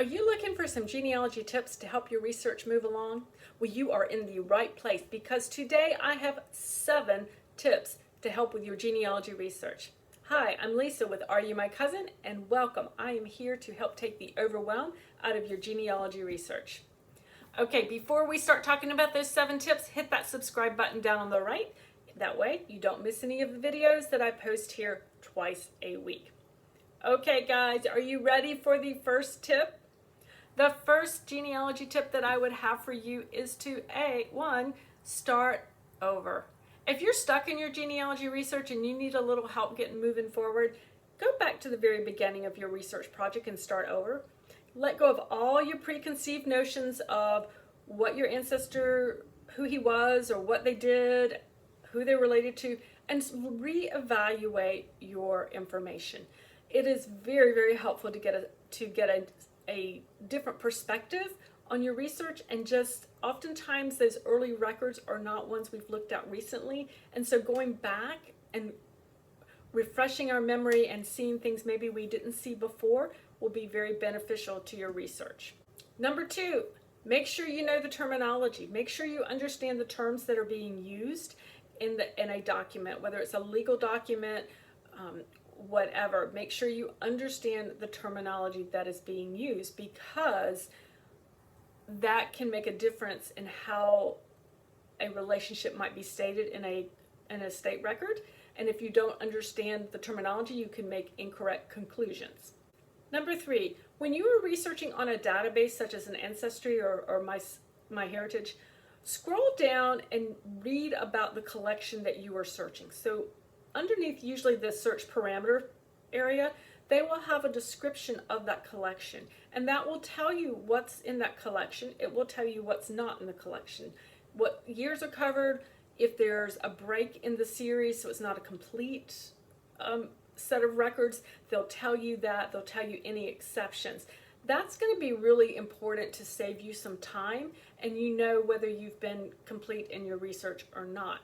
Are you looking for some genealogy tips to help your research move along? Well, you are in the right place because today I have 7 tips to help with your genealogy research. Hi, I'm Lisa with Are You My Cousin? And welcome. I am here to help take the overwhelm out of your genealogy research. Okay, before we start talking about those 7 tips, hit that subscribe button down on the right. That way you don't miss any of the videos that I post here twice a week. Okay guys, are you ready for the first tip? The first genealogy tip that I would have for you is to start over. If you're stuck in your genealogy research and you need a little help getting moving forward, go back to the very beginning of your research project and start over. Let go of all your preconceived notions of what your ancestor, who he was or what they did, who they're related to, and reevaluate your information. It is very, very helpful to get a different perspective on your research, and just oftentimes those early records are not ones we've looked at recently, and so going back and refreshing our memory and seeing things maybe we didn't see before will be very beneficial to your research. Number 2, make sure you know the terminology. Make sure you understand the terms that are being used in a document, whether it's a legal document, whatever. Make sure you understand the terminology that is being used, because that can make a difference in how a relationship might be stated in a state record. And if you don't understand the terminology, you can make incorrect conclusions. Number 3, when you are researching on a database such as an Ancestry or MyHeritage, scroll down and read about the collection that you are searching. So underneath usually the search parameter area, they will have a description of that collection, and that will tell you what's in that collection. It will tell you what's not in the collection, what years are covered, if there's a break in the series, so it's not a complete set of records. They'll tell you that. They'll tell you any exceptions. That's going to be really important to save you some time, and you know whether you've been complete in your research or not.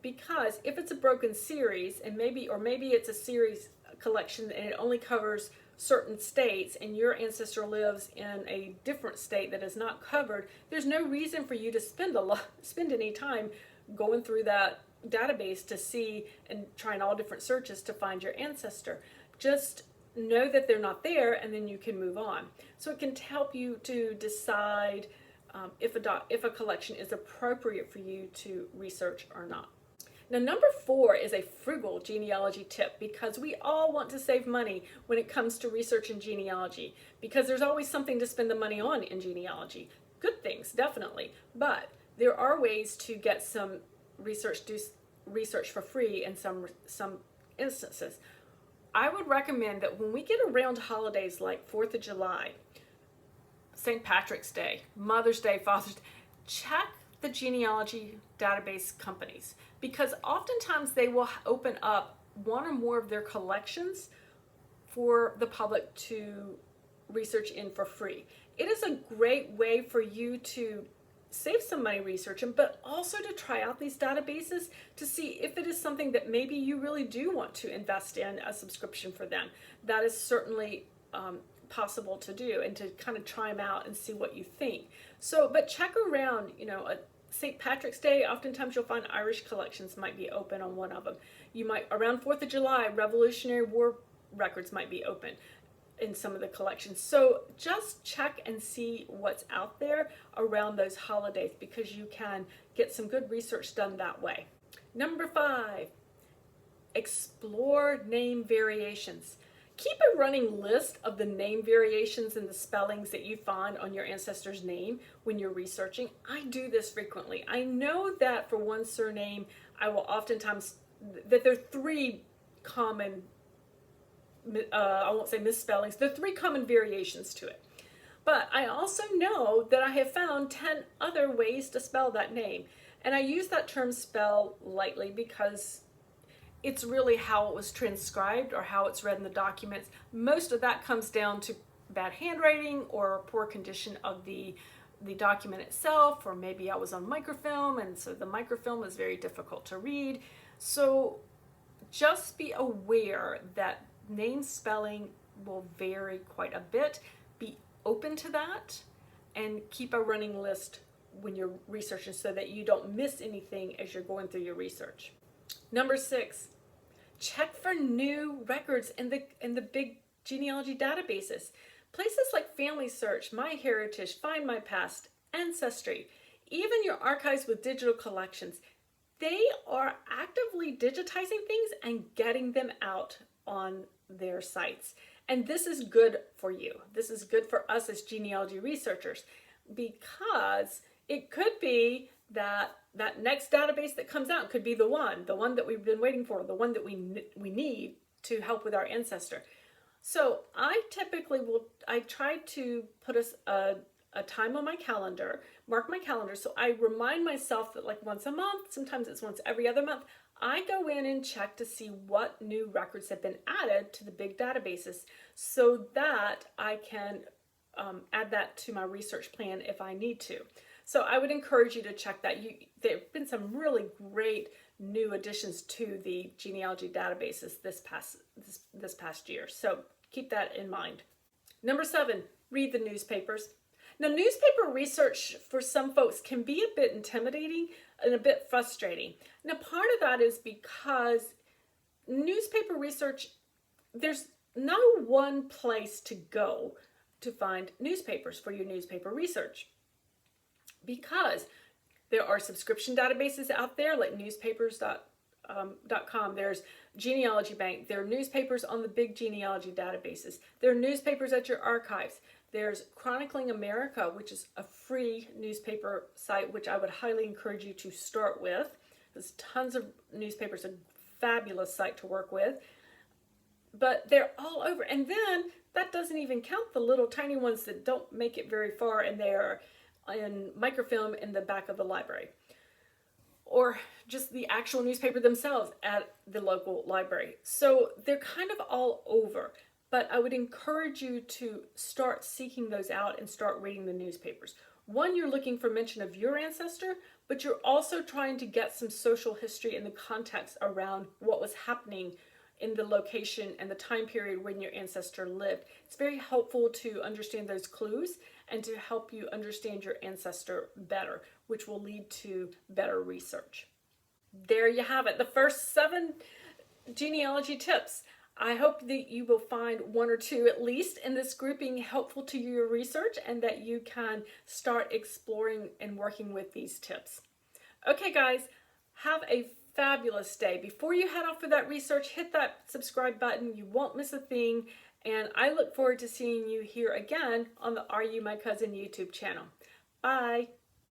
Because if it's a broken series, and maybe it's a series collection and it only covers certain states, and your ancestor lives in a different state that is not covered, there's no reason for you to spend any time going through that database to see and trying all different searches to find your ancestor. Just know that they're not there, and then you can move on. So it can help you to decide if a collection is appropriate for you to research or not. Now, number 4 is a frugal genealogy tip, because we all want to save money when it comes to research and genealogy, because there's always something to spend the money on in genealogy. Good things, definitely, but there are ways to get some research for free in some instances. I would recommend that when we get around holidays like 4th of July, St. Patrick's Day, Mother's Day, Father's Day, check the genealogy database companies, because oftentimes they will open up one or more of their collections for the public to research in for free. It is a great way for you to save some money researching, but also to try out these databases to see if it is something that maybe you really do want to invest in a subscription for them. That is certainly possible to do, and to kind of try them out and see what you think. So, but check around, St. Patrick's Day, oftentimes you'll find Irish collections might be open on one of them. You might, around 4th of July, Revolutionary War records might be open in some of the collections. So just check and see what's out there around those holidays, because you can get some good research done that way. Number 5, explore name variations. Keep a running list of the name variations and the spellings that you find on your ancestor's name when you're researching. I do this frequently. I know that for one surname, I will oftentimes, that there are 3 common, I won't say misspellings, there are 3 common variations to it. But I also know that I have found 10 other ways to spell that name. And I use that term spell lightly, because it's really how it was transcribed or how it's read in the documents. Most of that comes down to bad handwriting or poor condition of the document itself, or maybe I was on microfilm, and so the microfilm is very difficult to read. So just be aware that name spelling will vary quite a bit. Be open into that and keep a running list when you're researching so that you don't miss anything as you're going through your research. Number 6, check for new records in the big genealogy databases. Places like Family Search, MyHeritage, Find My Past, Ancestry, even your archives with digital collections, they are actively digitizing things and getting them out on their sites. And this is good for you. This is good for us as genealogy researchers, because it could be that that next database that comes out could be the one that we've been waiting for, the one that we need to help with our ancestor. So I try to put a time on my calendar, mark my calendar, so I remind myself that like once a month, sometimes it's once every other month, I go in and check to see what new records have been added to the big databases so that I can add that to my research plan if I need to. So I would encourage you to check that. There have been some really great new additions to the genealogy databases this past year. So keep that in mind. Number 7, read the newspapers. Now, newspaper research for some folks can be a bit intimidating and a bit frustrating. Now, part of that is because newspaper research, there's no one place to go to find newspapers for your newspaper research, because there are subscription databases out there like newspapers.com. There's Genealogy Bank. There are newspapers on the big genealogy databases. There are newspapers at your archives. There's Chronicling America, which is a free newspaper site, which I would highly encourage you to start with. There's tons of newspapers, a fabulous site to work with. But they're all over. And then that doesn't even count the little tiny ones that don't make it very far, and they're in microfilm in the back of the library. Or just the actual newspaper themselves at the local library. So they're kind of all over. But I would encourage you to start seeking those out and start reading the newspapers. One, you're looking for mention of your ancestor, but you're also trying to get some social history and the context around what was happening in the location and the time period when your ancestor lived. It's very helpful to understand those clues and to help you understand your ancestor better, which will lead to better research. There you have it, the first 7 genealogy tips. I hope that you will find 1 or 2 at least in this grouping helpful to your research, and that you can start exploring and working with these tips. Okay guys, have a fabulous day. Before you head off for that research, hit that subscribe button. You won't miss a thing. And I look forward to seeing you here again on the Are You My Cousin YouTube channel. Bye.